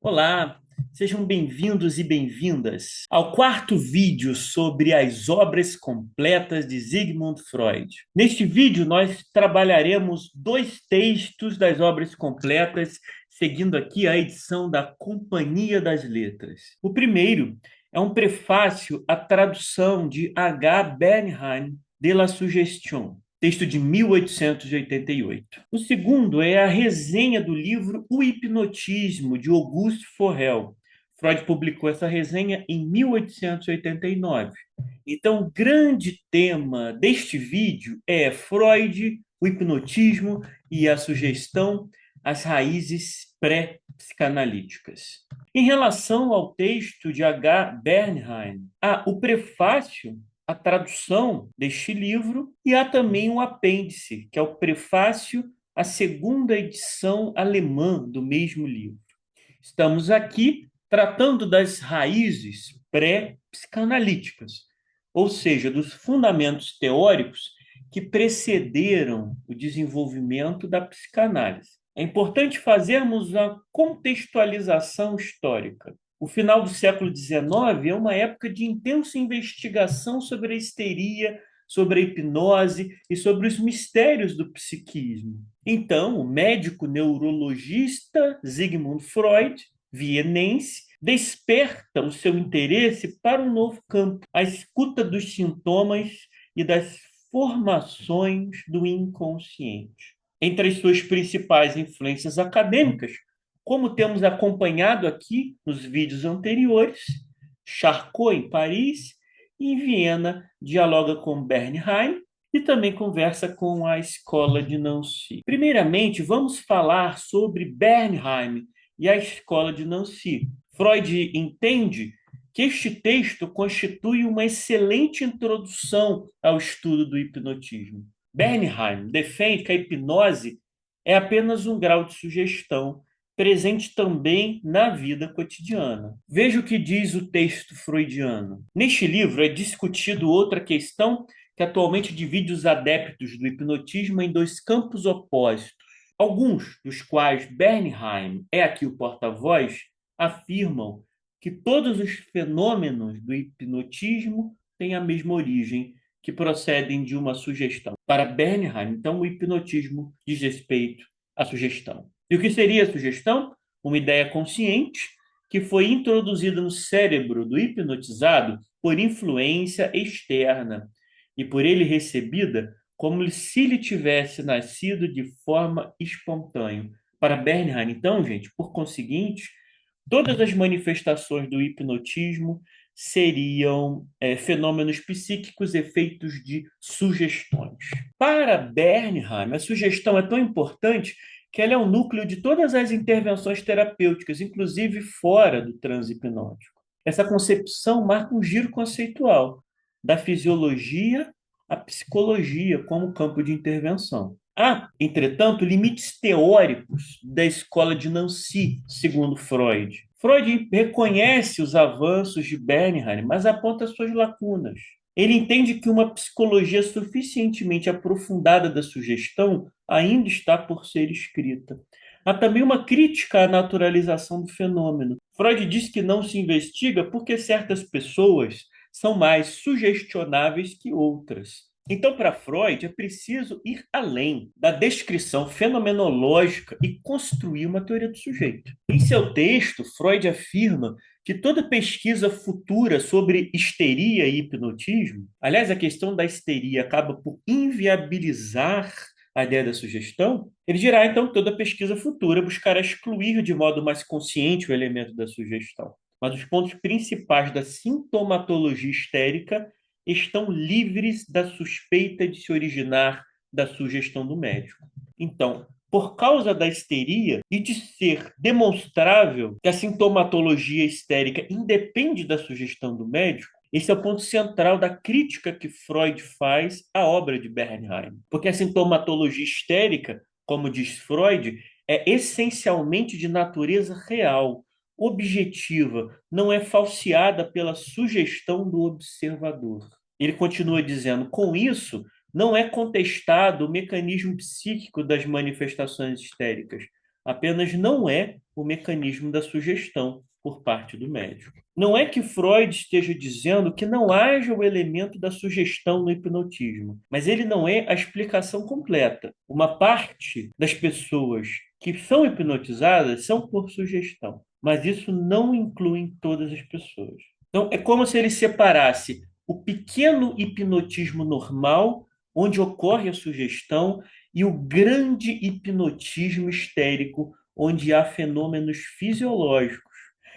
Olá, sejam bem-vindos e bem-vindas ao quarto vídeo sobre as obras completas de Sigmund Freud. Neste vídeo, nós trabalharemos dois textos das obras completas, seguindo aqui a edição da Companhia das Letras. O primeiro é um prefácio à tradução de H. Bernheim de La Suggestion, texto de 1888. O segundo é a resenha do livro O Hipnotismo, de Auguste Forel. Freud publicou essa resenha em 1889. Então, o grande tema deste vídeo é Freud, o hipnotismo e a sugestão, as raízes pré-psicanalíticas. Em relação ao texto de H. Bernheim, há o prefácio, a tradução deste livro, e há também um apêndice, que é o prefácio à segunda edição alemã do mesmo livro. Estamos aqui tratando das raízes pré-psicanalíticas, ou seja, dos fundamentos teóricos que precederam o desenvolvimento da psicanálise. É importante fazermos uma contextualização histórica. O final do século XIX é uma época de intensa investigação sobre a histeria, sobre a hipnose e sobre os mistérios do psiquismo. Então, o médico neurologista Sigmund Freud, vienense, desperta o seu interesse para um novo campo, a escuta dos sintomas e das formações do inconsciente. Entre as suas principais influências acadêmicas, como temos acompanhado aqui nos vídeos anteriores, Charcot em Paris e em Viena dialoga com Bernheim e também conversa com a Escola de Nancy. Primeiramente, vamos falar sobre Bernheim e a Escola de Nancy. Freud entende que este texto constitui uma excelente introdução ao estudo do hipnotismo. Bernheim defende que a hipnose é apenas um grau de sugestão presente também na vida cotidiana. Veja o que diz o texto freudiano. Neste livro é discutido outra questão que atualmente divide os adeptos do hipnotismo em dois campos opostos. Alguns, dos quais Bernheim é aqui o porta-voz, afirmam que todos os fenômenos do hipnotismo têm a mesma origem, que procedem de uma sugestão. Para Bernheim, então, o hipnotismo diz respeito à sugestão. E o que seria a sugestão? Uma ideia consciente que foi introduzida no cérebro do hipnotizado por influência externa e por ele recebida como se ele tivesse nascido de forma espontânea. Para Bernheim, então, gente, por conseguinte, todas as manifestações do hipnotismo seriam fenômenos psíquicos efeitos de sugestões. Para Bernheim, a sugestão é tão importante que ela é o núcleo de todas as intervenções terapêuticas, inclusive fora do transe hipnótico. Essa concepção marca um giro conceitual da fisiologia à psicologia como campo de intervenção. Há, entretanto, limites teóricos da escola de Nancy, segundo Freud. Freud reconhece os avanços de Bernheim, mas aponta suas lacunas. Ele entende que uma psicologia suficientemente aprofundada da sugestão ainda está por ser escrita. Há também uma crítica à naturalização do fenômeno. Freud diz que não se investiga porque certas pessoas são mais sugestionáveis que outras. Então, para Freud, é preciso ir além da descrição fenomenológica e construir uma teoria do sujeito. Em seu texto, Freud afirma que toda pesquisa futura sobre histeria e hipnotismo, aliás, a questão da histeria acaba por inviabilizar a ideia da sugestão, ele dirá então que toda pesquisa futura buscará excluir de modo mais consciente o elemento da sugestão. Mas os pontos principais da sintomatologia histérica estão livres da suspeita de se originar da sugestão do médico. Então, por causa da histeria e de ser demonstrável que a sintomatologia histérica independe da sugestão do médico, esse é o ponto central da crítica que Freud faz à obra de Bernheim. Porque a sintomatologia histérica, como diz Freud, é essencialmente de natureza real, objetiva, não é falseada pela sugestão do observador. Ele continua dizendo, com isso, não é contestado o mecanismo psíquico das manifestações histéricas, apenas não é o mecanismo da sugestão por parte do médico. Não é que Freud esteja dizendo que não haja o elemento da sugestão no hipnotismo, mas ele não é a explicação completa. Uma parte das pessoas que são hipnotizadas são por sugestão, mas isso não inclui todas as pessoas. Então, é como se ele separasse o pequeno hipnotismo normal, onde ocorre a sugestão, e o grande hipnotismo histérico, onde há fenômenos fisiológicos.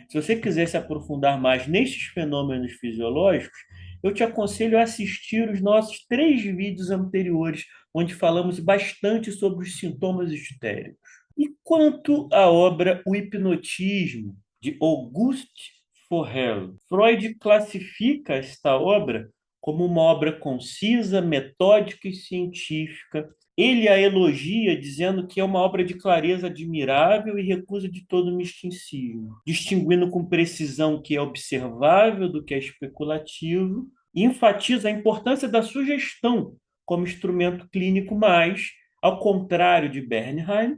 Se você quiser se aprofundar mais nesses fenômenos fisiológicos, eu te aconselho a assistir os nossos 3 vídeos anteriores, onde falamos bastante sobre os sintomas histéricos. E quanto à obra O Hipnotismo, de Auguste Forel, Freud classifica esta obra como uma obra concisa, metódica e científica. Ele a elogia, dizendo que é uma obra de clareza admirável e recusa de todo misticismo, distinguindo com precisão o que é observável do que é especulativo, e enfatiza a importância da sugestão como instrumento clínico, mas, ao contrário de Bernheim,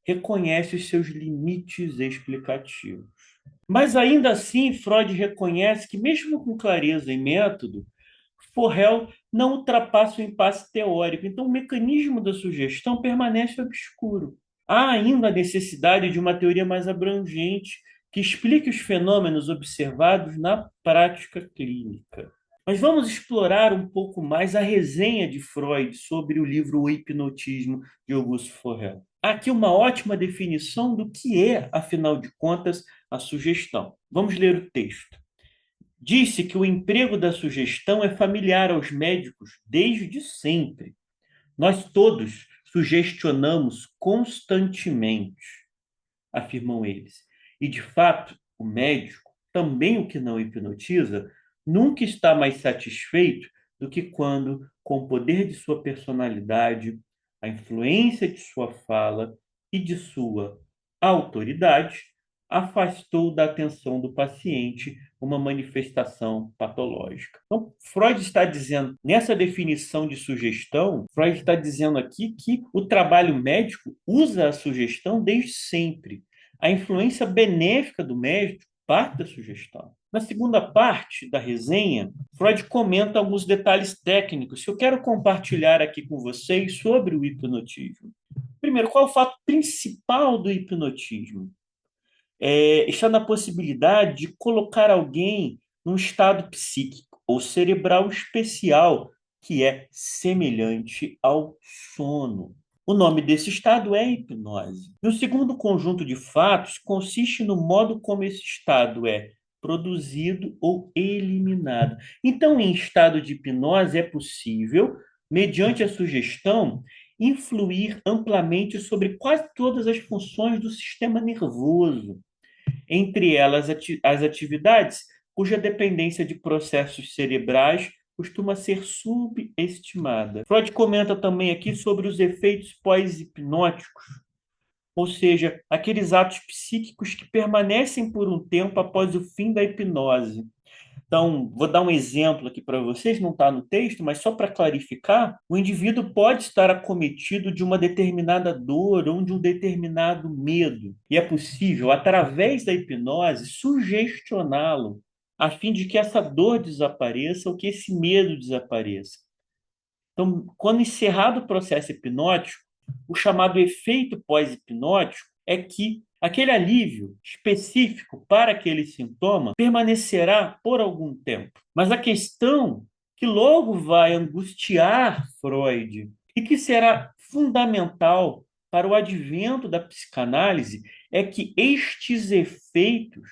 reconhece os seus limites explicativos. Mas ainda assim, Freud reconhece que, mesmo com clareza e método, Forel não ultrapassa o impasse teórico. Então, o mecanismo da sugestão permanece obscuro. Há ainda a necessidade de uma teoria mais abrangente que explique os fenômenos observados na prática clínica. Mas vamos explorar um pouco mais a resenha de Freud sobre o livro O Hipnotismo, de Auguste Forel. Há aqui uma ótima definição do que é, afinal de contas, a sugestão. Vamos ler o texto. Disse que o emprego da sugestão é familiar aos médicos desde sempre. Nós todos sugestionamos constantemente, afirmam eles. E, de fato, o médico, também o que não hipnotiza, nunca está mais satisfeito do que quando, com o poder de sua personalidade, a influência de sua fala e de sua autoridade, afastou da atenção do paciente uma manifestação patológica. Então, Freud está dizendo, nessa definição de sugestão, Freud está dizendo aqui que o trabalho médico usa a sugestão desde sempre. A influência benéfica do médico parte da sugestão. Na segunda parte da resenha, Freud comenta alguns detalhes técnicos que eu quero compartilhar aqui com vocês sobre o hipnotismo. Primeiro, qual é o fato principal do hipnotismo? Está na possibilidade de colocar alguém num estado psíquico ou cerebral especial que é semelhante ao sono. O nome desse estado é hipnose. E o segundo conjunto de fatos consiste no modo como esse estado é produzido ou eliminado. Então, em estado de hipnose, é possível, mediante a sugestão, influir amplamente sobre quase todas as funções do sistema nervoso, entre elas as atividades cuja dependência de processos cerebrais costuma ser subestimada. Freud comenta também aqui sobre os efeitos pós-hipnóticos, ou seja, aqueles atos psíquicos que permanecem por um tempo após o fim da hipnose. Então, vou dar um exemplo aqui para vocês, não está no texto, mas só para clarificar, o indivíduo pode estar acometido de uma determinada dor ou de um determinado medo. E é possível, através da hipnose, sugestioná-lo, a fim de que essa dor desapareça ou que esse medo desapareça. Então, quando encerrado o processo hipnótico, o chamado efeito pós-hipnótico é que aquele alívio específico para aquele sintoma permanecerá por algum tempo. Mas a questão que logo vai angustiar Freud e que será fundamental para o advento da psicanálise é que estes efeitos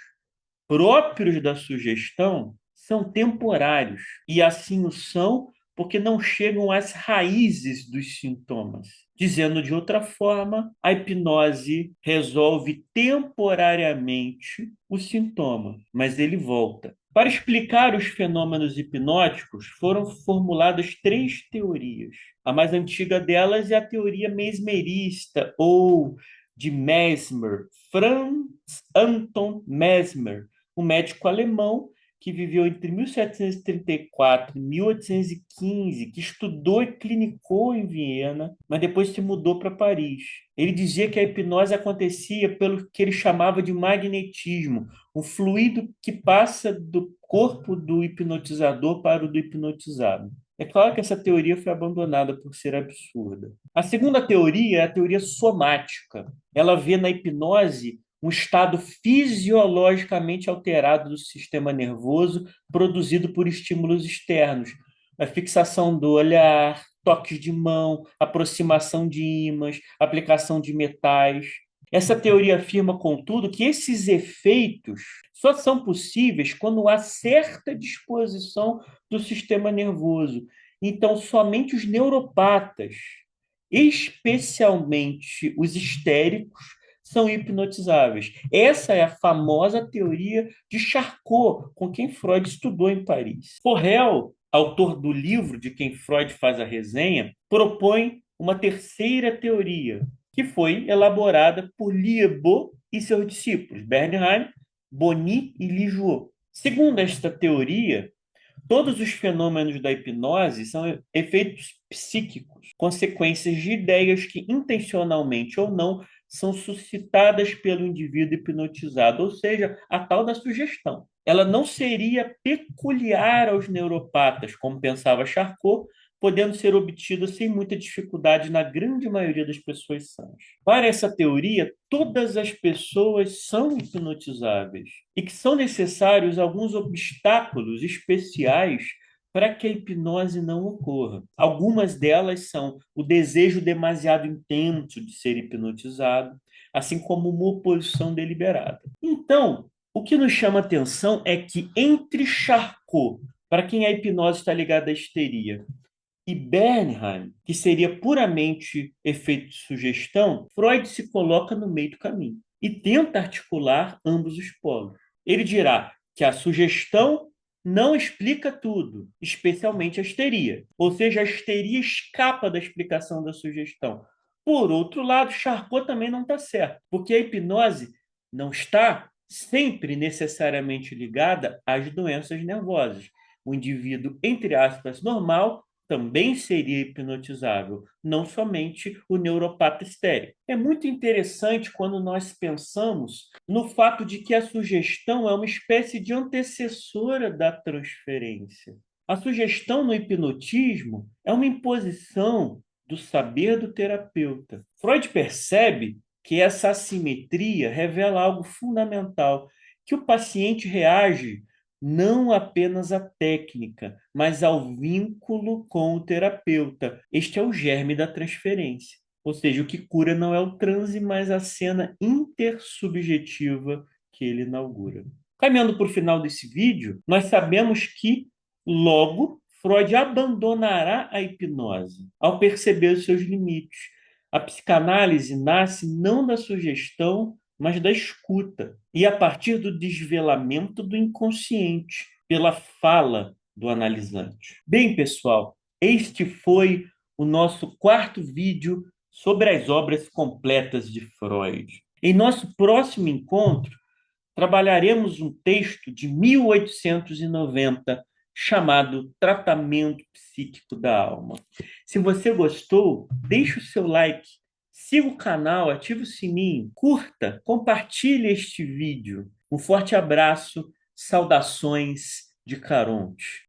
próprios da sugestão são temporários e assim o são porque não chegam às raízes dos sintomas. Dizendo de outra forma, a hipnose resolve temporariamente o sintoma, mas ele volta. Para explicar os fenômenos hipnóticos, foram formuladas 3 teorias. A mais antiga delas é a teoria mesmerista, ou de Mesmer, Franz Anton Mesmer, um médico alemão que viveu entre 1734 e 1815, que estudou e clinicou em Viena, mas depois se mudou para Paris. Ele dizia que a hipnose acontecia pelo que ele chamava de magnetismo, um fluido que passa do corpo do hipnotizador para o do hipnotizado. É claro que essa teoria foi abandonada por ser absurda. A segunda teoria é a teoria somática. Ela vê na hipnose um estado fisiologicamente alterado do sistema nervoso produzido por estímulos externos. A fixação do olhar, toques de mão, aproximação de ímãs, aplicação de metais. Essa teoria afirma, contudo, que esses efeitos só são possíveis quando há certa disposição do sistema nervoso. Então, somente os neuropatas, especialmente os histéricos, são hipnotizáveis. Essa é a famosa teoria de Charcot, com quem Freud estudou em Paris. Forel, autor do livro de quem Freud faz a resenha, propõe uma terceira teoria, que foi elaborada por Liébaud e seus discípulos, Bernheim, Boni e Lijuot. Segundo esta teoria, todos os fenômenos da hipnose são efeitos psíquicos, consequências de ideias que, intencionalmente ou não, são suscitadas pelo indivíduo hipnotizado, ou seja, a tal da sugestão. Ela não seria peculiar aos neuropatas, como pensava Charcot, podendo ser obtida sem muita dificuldade na grande maioria das pessoas sãs. Para essa teoria, todas as pessoas são hipnotizáveis e que são necessários alguns obstáculos especiais para que a hipnose não ocorra. Algumas delas são o desejo demasiado intenso de ser hipnotizado, assim como uma oposição deliberada. Então, o que nos chama atenção é que entre Charcot, para quem a hipnose está ligada à histeria, e Bernheim, que seria puramente efeito de sugestão, Freud se coloca no meio do caminho e tenta articular ambos os polos. Ele dirá que a sugestão não explica tudo, especialmente a histeria. Ou seja, a histeria escapa da explicação da sugestão. Por outro lado, Charcot também não está certo, porque a hipnose não está sempre necessariamente ligada às doenças nervosas. O indivíduo, entre aspas, normal, também seria hipnotizável, não somente o neuropata histérico. É muito interessante quando nós pensamos no fato de que a sugestão é uma espécie de antecessora da transferência. A sugestão no hipnotismo é uma imposição do saber do terapeuta. Freud percebe que essa assimetria revela algo fundamental, que o paciente reage não apenas à técnica, mas ao vínculo com o terapeuta. Este é o germe da transferência. Ou seja, o que cura não é o transe, mas a cena intersubjetiva que ele inaugura. Caminhando para o final desse vídeo, nós sabemos que, logo, Freud abandonará a hipnose ao perceber os seus limites. A psicanálise nasce não da sugestão, mas da escuta, e a partir do desvelamento do inconsciente, pela fala do analisante. Bem, pessoal, este foi o nosso quarto vídeo sobre as obras completas de Freud. Em nosso próximo encontro, trabalharemos um texto de 1890 chamado Tratamento Psíquico da Alma. Se você gostou, deixe o seu like, siga o canal, ative o sininho, curta, compartilhe este vídeo. Um forte abraço, saudações de Caronte.